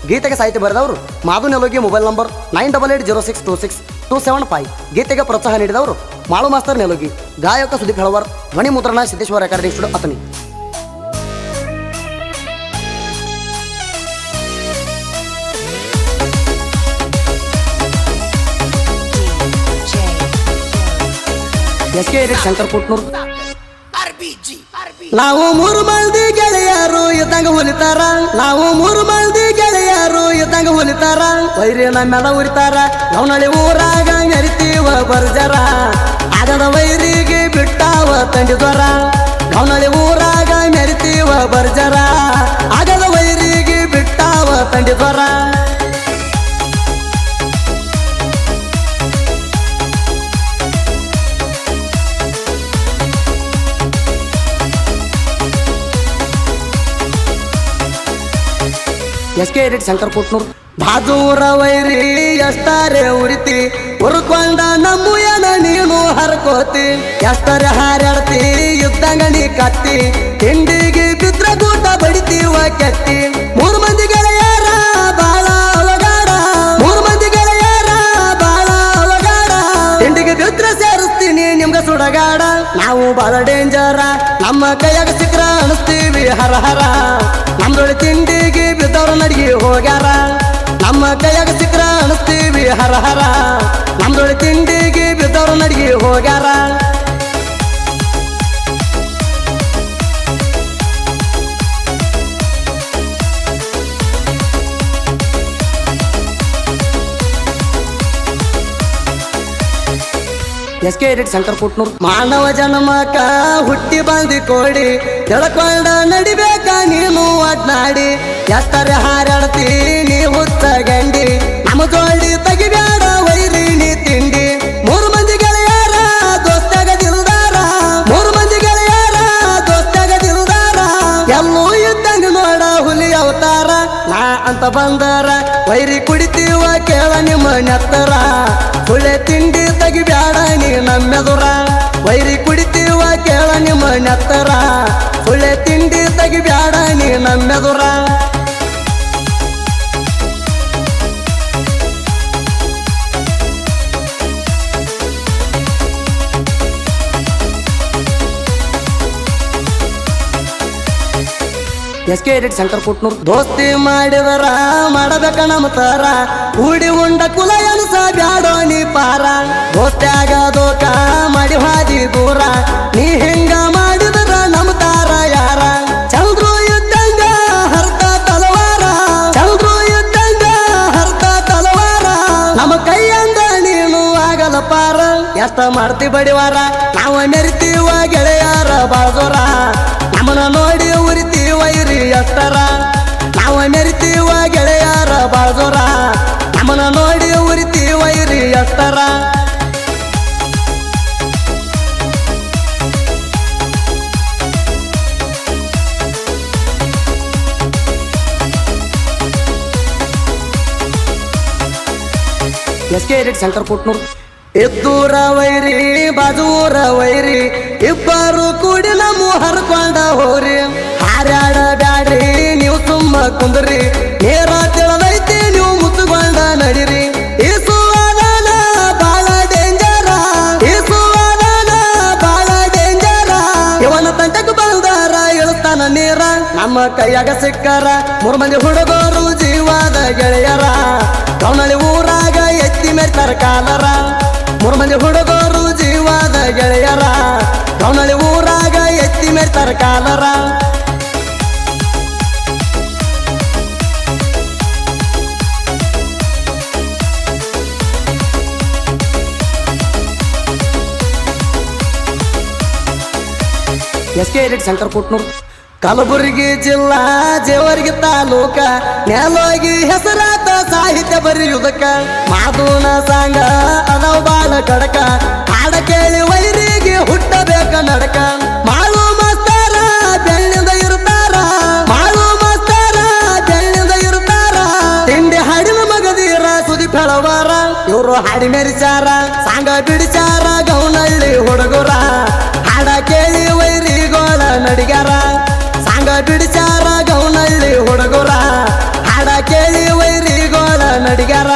ಗೀತೆಗೆ ಸಾಹಿತ್ಯ ಬರೆದವರು ಮಾಧು ನೆಲೋಗಿ. Mobile number 9880626275. ಗೀತೆಗೆ ಪ್ರೋತ್ಸಾಹ ನೀಡಿದವರು ಮಾಳು ಮಾಸ್ತರ್ ನೆಲೋಗಿ. ಗಾಯಕ ಸುದೀಪ್ ಹೆಳವರ್. ಧ್ವನಿ ಮುದ್ರಣ Siddeshwara recording studio Athani. SK edit Shankar Putnur. ನಾವು ಮೂರು ಮಂದಿ ಗೆಳೆಯರು ಇದ್ದಂಗ ಹೊಲಿತಾರ. ನಾವು ಮೂರು ಮಂದಿ ಗೆಳೆಯರು ಇದ್ದಂಗ ಹೊಲಿತಾರ. ವೈರಿ ನಮ್ಮೆಲ್ಲ ಉರಿತಾರ. ನವನಳಿ ಊರಾಗ ಮೆರಿತೀವ ಬರ್ಜರ. ಆಗದ ವೈರಿಗೆ ಬಿಟ್ಟಾವ ತಂಡಿದ್ವರ. ನವನಳಿ ಊರಾಗ ಮೆರಿತೀವ ಬರ್ಜರ. ಆಗದ ವೈರಿಗೆ ಬಿಟ್ಟಾವ ತಂಡಿದ್ವರ. SK edit Shankar Putnur. ಬಾಜೂರ ವೈರಿ ಎಷ್ಟಾರೆ ಉರಿತಿ ಉರ್ಕೊಂಡ ನಮ್ಮುಯನ ನೀನು ಹರ್ಕೋತಿ. ಎಷ್ಟರೆ ಹಾರಾಡ್ತಿ ಇದ್ದಂಗ ನೀ ಕತ್ತಿ. ತಿಂಡಿಗೆ ಬಿದ್ರ ಗೂಟ ಬಡಿತೀವ ಕೆತ್ತಿ. ಮೂರು ಮಂದಿ ಗೆಳೆಯರ ಬಾಳ ಅವಗಾಡ. ಮೂರು ಮಂದಿ ಗೆಳೆಯರ ಬಾಳ ಅವಗಾಡ. ತಿಂಡಿಗೆ ಬಿದ್ರ ಸೇರಿಸ್ತೀನಿ ನಿಮ್ಗ ಸುಡಗಾಡ. ನಾವು ಬಾಳ ಡೇಂಜರ. ನಮ್ಮ ಕೈಯಾಗ ಸಿಕ್ರ ಅನಿಸ್ತೀವಿ ಹರ ಹರ. ನಮ್ದೊಳಿ ತಿಂಡಿಗೆ ಬಿದ್ದವ್ರ ನಡಿಗೆ ಹೋಗ್ಯಾರ. ನಮ್ಮ ಕೈಯಾಗ ಸಿಕ್ರ ಅನಿಸ್ತೀವಿ ಹರ ಹರ. ನಮ್ದೊಳಿ ತಿಂಡಿಗೆ ಬಿದ್ದವ್ರ ನಡಿಗೆ ಹೋಗ್ಯಾರ. SK edit Shankar Putnur. ಮಾನವ ಜನ್ಮಕ ಹುಟ್ಟಿ ಬಂದಿ ಕೋಡಿ. ತಿಳ್ಕೊಂಡ ನಡಿಬೇಕ ನೀನು ಅಡ್ನಾಡಿ. ಎಷ್ಟರೆ ಹಾರಾಡ್ತಿ ನೀ ಹುತ್ತ ಗಂಡಿ. ನಮ್ಮ ಜೋಡಿ ತೆಗಿಬೇಡ ವೈರಿ ನೀ ತಿಂಡಿ. ಮೂರು ಮಂದಿ ಗೆಳೆಯರ ದೋಸ್ತಾಗ ದಿಲ್ದಾರ. ಮೂರು ಮಂದಿ ಗೆಳೆಯರ ದೋಸ್ತಾಗ ದಿಲ್ದಾರ. ಎಲ್ಲೂ ಇದ್ದಂಗ ನೋಡ ಹುಲಿ ಅವತಾರ. ನಾ ಅಂತ ಬಂದರ ವೈರಿ ಕುಡಿತೀವ ಕೇಳ ನಿಮ್ಮ ನೆತ್ತರ. ಸುಳ್ಳೆ ತಿಂಡಿ ತೆಗಿಬ್ಯಾಡ ನೀ ನಮ್ಮೆದುರ. ವೈರಿ ಕುಡಿತೀವ ಕೇಳ ನಿಮ್ಮ ನೆತ್ತರ. ಸುಳ್ಳೆ ತಿಂಡಿ ತೆಗಿಬ್ಯಾಡ ನೀ ನಮ್ಮೆದುರ. SK edit Shankar Putnur. ದೋಸ್ತಿ ಮಾಡಿದರ ಮಾಡಬೇಕ ನಮ್ಮ ತರ. ಕೂಡಿ ಉಂಡ ಕುಲ ಎನಸ ಬ್ಯಾಡೋ ನೀ ಪಾರ. ದೋಸ್ತ್ಯಾಗ ದೋಕ ಮಾಡಿ ಹಾದಿ ದೂರ. ನೀ ಹಿಂಗ ಮಾಡಿದರ ನಮ್ಮ ತಾರ ಯಾರ. ಚಂದ್ರು ಇದ್ದಂಗ ಹರ್ತ ತಲವಾರ. ಚಂದ್ರು ಇದ್ದಂಗ ಹರ್ತ ತಲವಾರ. ನಮ್ಮ ಕೈಯಂದ ನೀನು ಆಗಲ ಪಾರ. ಎಷ್ಟ ಮಾಡ್ತಿ ಬಡಿವಾರ. ನಾವು ಮೆರಿತೀವ ಗೆಳೆಯಾರ ಬಾಜೋರ. ನಮ್ಮನ ನೋಡಿ ಉರಿತಿ ವೈರಿ ಎಷ್ಟರ. ನಾವು ಮೆರಿತೀವ ಗೆಳೆಯಾರ ಬಾಜೋರ. ನಮ್ಮನ ನೋಡಿ ಉರಿತಿ ವೈರಿ ಎಷ್ಟರ. SK edit Shankar Putnur. ಇದ್ದೂರ ವೈರಿ ಬಾಜೂರ ವೈರಿ ಇಬ್ಬರು ಕೂಡಿ ನಮ್ಮ ಹರ್ಕೊಂಡ ಹೋರಿ. ಹಾರಾಡ ಬ್ಯಾಡ್ರಿ ನೀವು ತುಂಬ ಕುಂದ್ರಿ. ನೇರ ತಿಳದೈತಿ ನೀವು ಮುತ್ತುಕೊಂಡ ನಡಿರಿ. ಈಸುವಾದನ ಬಾಳ ಡೇಂಜರ. ಈಸುವಾದನ ಬಾಳ ಡೇಂಜರ. ಇವನ ತಂಟಕ್ಕೆ ಬಂದಾರ ಇಳಿಸ್ತಾನ ನೀರ. ನಮ್ಮ ಕೈಯಾಗ ಸಿಕ್ಕಾರ ಮೂರು ಮಂದಿ ಹುಡುಗರು ಜೀವಾದ ಗೆಳೆಯರ. ಕವನಳಿ ಊರಾಗ ಎತ್ತಿ ಮೆರ್ತಾರ ಕಾಲರ. ಮೂರು ಮಂದಿ ಹುಡುಗರು ಜೀವಾದ ಗೆಳೆಯರ. ಕವನಳಿ ಊರಾಗ ಎತ್ತಿ ಮೆರ್ತಾರ ಕಾಲರ. SK edit Shankar Putnur. ಕಲಬುರಗಿ ಜಿಲ್ಲಾ ಜೇವರ್ಗಿ ತಾಲೂಕ. ನೆಲೋಗಿ ಹೆಸರಾತ ಸಾಹಿತ್ಯ ಬರೆಯುವುದಕ್ಕ. ಮಾಧುನ ಸಾಂಗ ಅದಾವ ಬಾಳ ಕಡಕ. ಹಾಡ ಕೇಳಿ ವೈರಿಗೆ ಹುಟ್ಟಬೇಕ ನಡಕ. ಮಾಳು ಮಾಸ್ತರ ಬೆಳ್ಳಿಂದ ಇರ್ತಾರ. ಮಾಳು ಮಾಸ್ತರ ಬೆಳ್ಳಿಂದ ಇರ್ತಾರ. ತಿಂಡಿ ಹಾಡಿನ ಮಗದೀರ ಸುದೀಪ್ ಹೆಳವರ. ಇವರು ಹಾಡಿ ಮೆರಿಚಾರ ಸಾಂಗ ಬಿಡಿಚಾರ ಗೌನಳ್ಳಿ ಹುಡುಗರ. ಹಾಡ ಕೇಳಿ ವೈರಿಗೋಳ ನಡಿಗಾರ. ಸಾಂಗ ಬಿಡಿಚಾರ ಗೌನಳ್ಳಿ ಹುಡುಗರ. ಹಾಡ ಕೇಳಿ ಅಡಿಗಾರ